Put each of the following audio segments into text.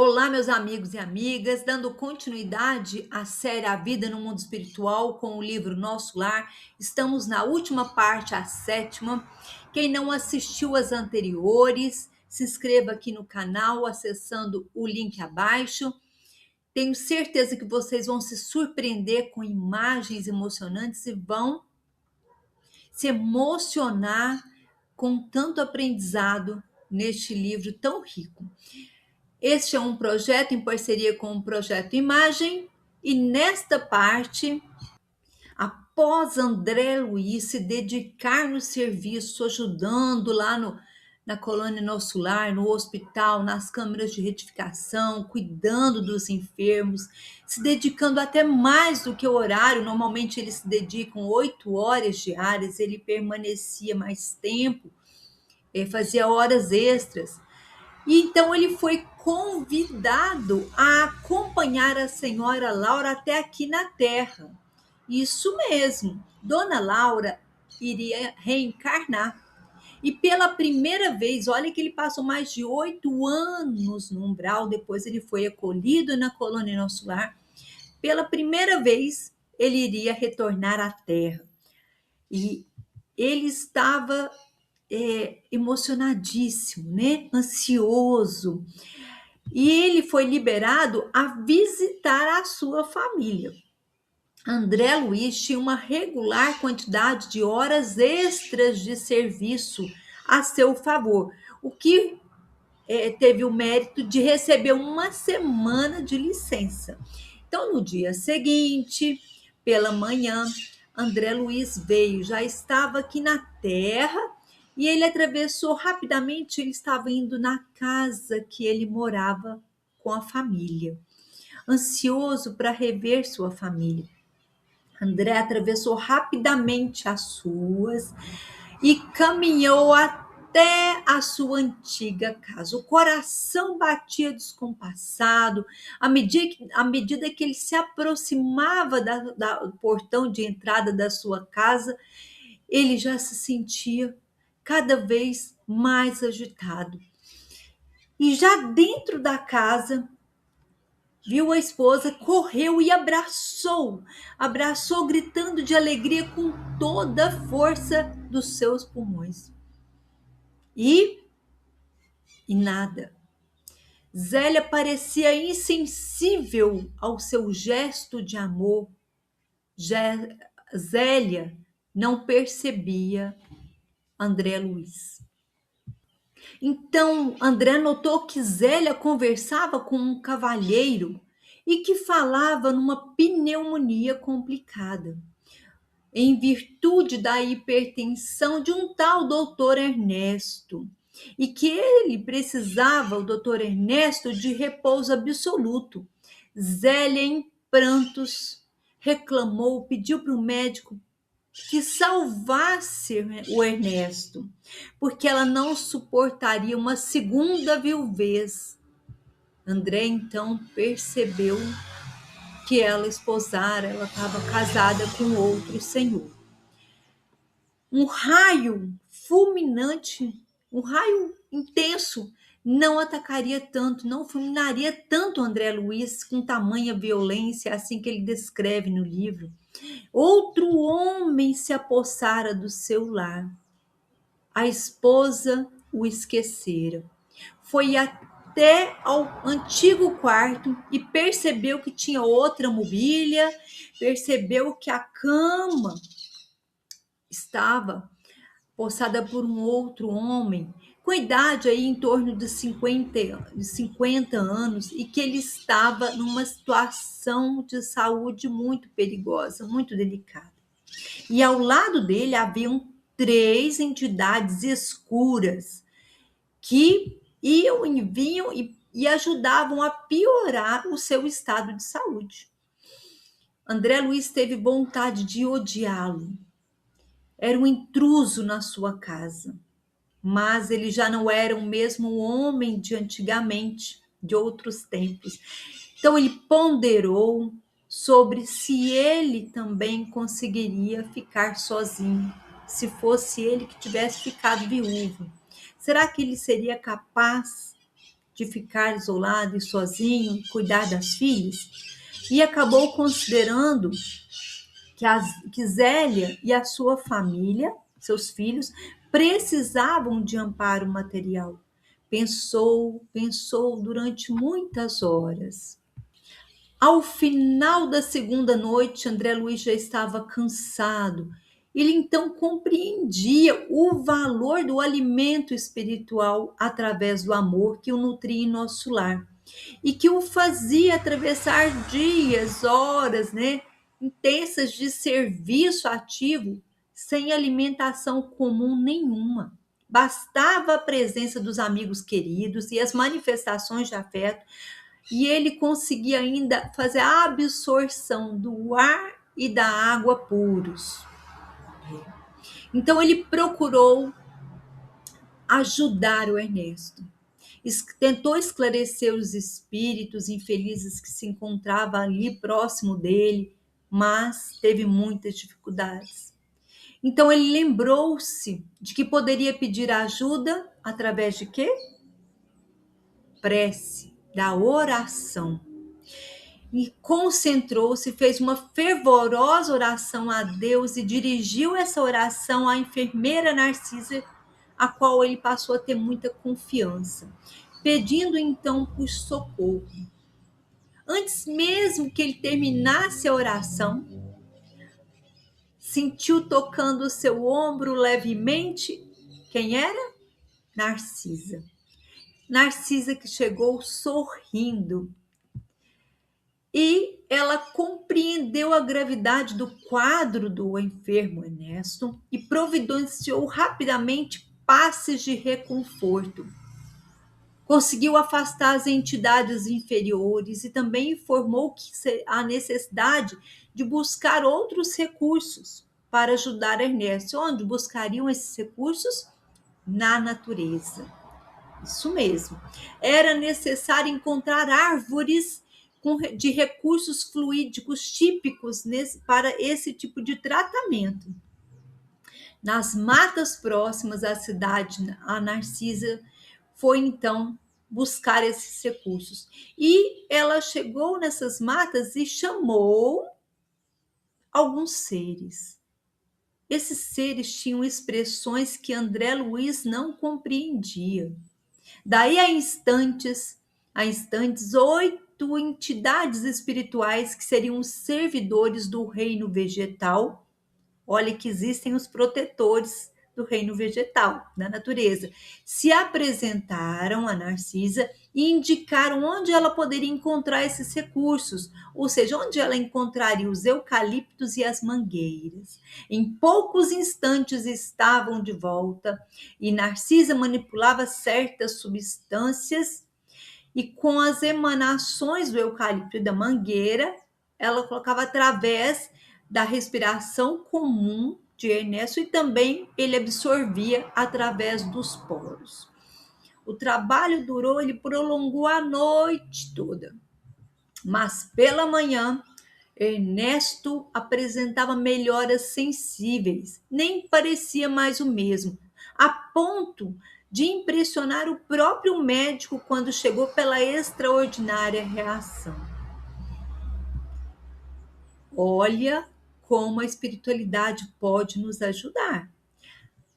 Olá, meus amigos e amigas, dando continuidade à série A Vida no Mundo Espiritual com o livro Nosso Lar. Estamos na última parte, a sétima. Quem não assistiu às anteriores, se inscreva aqui no canal acessando o link abaixo. Tenho certeza que vocês vão se surpreender com imagens emocionantes e vão se emocionar com tanto aprendizado neste livro tão rico. Este é um projeto em parceria com o Projeto Imagem, e nesta parte, após André Luiz se dedicar no serviço, ajudando lá na colônia Nosso Lar, no hospital, nas câmaras de retificação, cuidando dos enfermos, se dedicando até mais do que o horário, normalmente eles se dedicam 8 horas diárias, ele permanecia mais tempo, fazia horas extras. E então ele foi convidado a acompanhar a senhora Laura até aqui na Terra. Isso mesmo, Dona Laura iria reencarnar. E pela primeira vez, olha que ele passou mais de 8 anos no umbral, depois ele foi acolhido na colônia Nosso Lar. Pela primeira vez, ele iria retornar à Terra. E ele estava emocionadíssimo, né? Ansioso. E ele foi liberado a visitar a sua família. André Luiz tinha uma regular quantidade de horas extras de serviço a seu favor, o que teve o mérito de receber uma semana de licença. Então, no dia seguinte, pela manhã, André Luiz veio, já estava aqui na Terra, e ele atravessou rapidamente, ele estava indo na casa que ele morava com a família, ansioso para rever sua família. André atravessou rapidamente as ruas e caminhou até a sua antiga casa. O coração batia descompassado. À medida que ele se aproximava do portão de entrada da sua casa, ele já se sentia cada vez mais agitado. E já dentro da casa, viu a esposa, correu e abraçou, gritando de alegria com toda a força dos seus pulmões. E nada. Zélia parecia insensível ao seu gesto de amor. Zélia não percebia André Luiz. Então, André notou que Zélia conversava com um cavalheiro e que falava numa pneumonia complicada, em virtude da hipertensão de um tal doutor Ernesto, e que ele precisava, o doutor Ernesto, de repouso absoluto. Zélia, em prantos, reclamou, pediu para o médico que salvasse o Ernesto, porque ela não suportaria uma segunda viuvez. André então percebeu que ela estava casada com outro senhor. Um raio fulminante, um raio intenso, não atacaria tanto, não fulminaria tanto André Luiz com tamanha violência, assim que ele descreve no livro. Outro homem se apossara do seu lar. A esposa o esquecera. Foi até ao antigo quarto e percebeu que tinha outra mobília, percebeu que a cama estava possada por um outro homem, com idade aí em torno de 50 anos, e que ele estava numa situação de saúde muito perigosa, muito delicada. E ao lado dele haviam 3 entidades escuras que iam e vinham e ajudavam a piorar o seu estado de saúde. André Luiz teve vontade de odiá-lo. Era um intruso na sua casa, mas ele já não era o mesmo homem de antigamente, de outros tempos. Então ele ponderou sobre se ele também conseguiria ficar sozinho, se fosse ele que tivesse ficado viúvo. Será que ele seria capaz de ficar isolado e sozinho e cuidar das filhas, e acabou considerando que Zélia e a sua família, seus filhos, precisavam de amparo material. Pensou durante muitas horas. Ao final da segunda noite, André Luiz já estava cansado. Ele então compreendia o valor do alimento espiritual através do amor que o nutria em nosso lar e que o fazia atravessar dias, horas, né, intensas de serviço ativo sem alimentação comum nenhuma. Bastava a presença dos amigos queridos e as manifestações de afeto e ele conseguia ainda fazer a absorção do ar e da água puros. Então ele procurou ajudar o Ernesto. Tentou esclarecer os espíritos infelizes que se encontravam ali próximo dele, mas teve muitas dificuldades. Então ele lembrou-se de que poderia pedir ajuda através de quê? Prece, da oração. E concentrou-se, fez uma fervorosa oração a Deus e dirigiu essa oração à enfermeira Narcisa, a qual ele passou a ter muita confiança, pedindo então por socorro. Antes mesmo que ele terminasse a oração, sentiu tocando o seu ombro levemente. Quem era? Narcisa. Narcisa, que chegou sorrindo. E ela compreendeu a gravidade do quadro do enfermo Ernesto e providenciou rapidamente passes de reconforto. Conseguiu afastar as entidades inferiores e também informou que a necessidade de buscar outros recursos para ajudar Ernesto. Onde buscariam esses recursos? Na natureza. Isso mesmo. Era necessário encontrar árvores de recursos fluídicos típicos para esse tipo de tratamento. Nas matas próximas à cidade, a Narcisa foi então buscar esses recursos. E ela chegou nessas matas e chamou alguns seres. Esses seres tinham expressões que André Luiz não compreendia. Daí a instantes, 8 entidades espirituais que seriam os servidores do reino vegetal. Olha que existem os protetores do reino vegetal, da natureza. Se apresentaram a Narcisa e indicaram onde ela poderia encontrar esses recursos, ou seja, onde ela encontraria os eucaliptos e as mangueiras. Em poucos instantes estavam de volta e Narcisa manipulava certas substâncias e com as emanações do eucalipto e da mangueira, ela colocava através da respiração comum de Ernesto e também ele absorvia através dos poros. O trabalho durou, ele prolongou a noite toda, mas pela manhã Ernesto apresentava melhoras sensíveis, nem parecia mais o mesmo, a ponto de impressionar o próprio médico quando chegou pela extraordinária reação. Olha como a espiritualidade pode nos ajudar.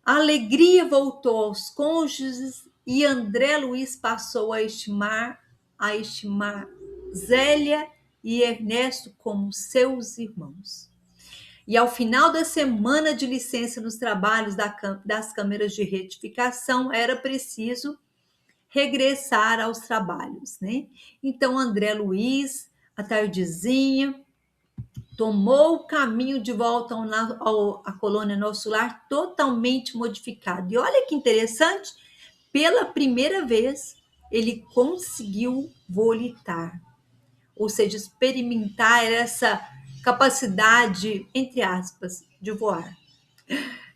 A alegria voltou aos cônjuges e André Luiz passou a estimar Zélia e Ernesto como seus irmãos. E ao final da semana de licença nos trabalhos das câmeras de retificação, era preciso regressar aos trabalhos, né? Então, André Luiz, à tardezinha, tomou o caminho de volta à colônia Nosso Lar totalmente modificado. E olha que interessante, pela primeira vez ele conseguiu volitar, ou seja, experimentar essa capacidade, entre aspas, de voar.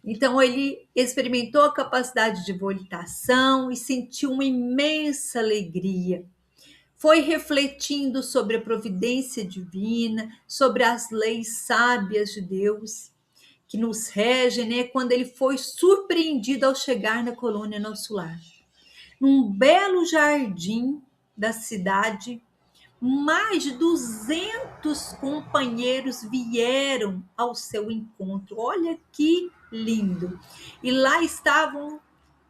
Então ele experimentou a capacidade de volitação e sentiu uma imensa alegria. Foi refletindo sobre a providência divina, sobre as leis sábias de Deus que nos regem, né? Quando ele foi surpreendido ao chegar na colônia Nosso Lar. num belo jardim da cidade. Mais de 200 companheiros vieram ao seu encontro. Olha que lindo! E lá estavam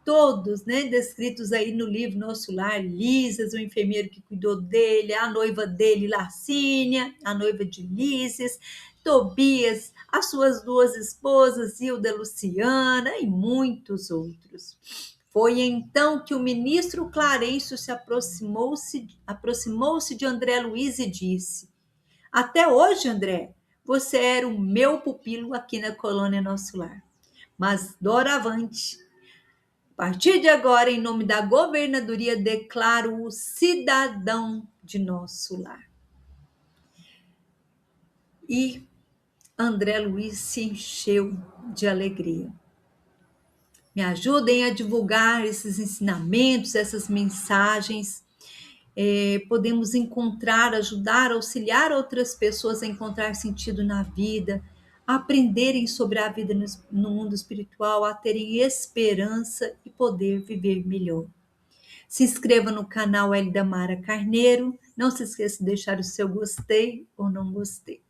todos, né, descritos aí no livro Nosso Lar: Lísias, o enfermeiro que cuidou dele, a noiva dele, Lacínia, a noiva de Lísias, Tobias, as suas duas esposas, Hilda e Luciana, e muitos outros. Foi então que o ministro Clarencio aproximou-se de André Luiz e disse: Até hoje, André, você era o meu pupilo aqui na colônia Nosso Lar. Mas doravante, a partir de agora, em nome da governadoria, declaro-o cidadão de Nosso Lar. E André Luiz se encheu de alegria. Me ajudem a divulgar esses ensinamentos, essas mensagens. Podemos encontrar, ajudar, auxiliar outras pessoas a encontrar sentido na vida, a aprenderem sobre a vida no mundo espiritual, a terem esperança e poder viver melhor. Se inscreva no canal Elida Mara Carneiro. Não se esqueça de deixar o seu gostei ou não gostei.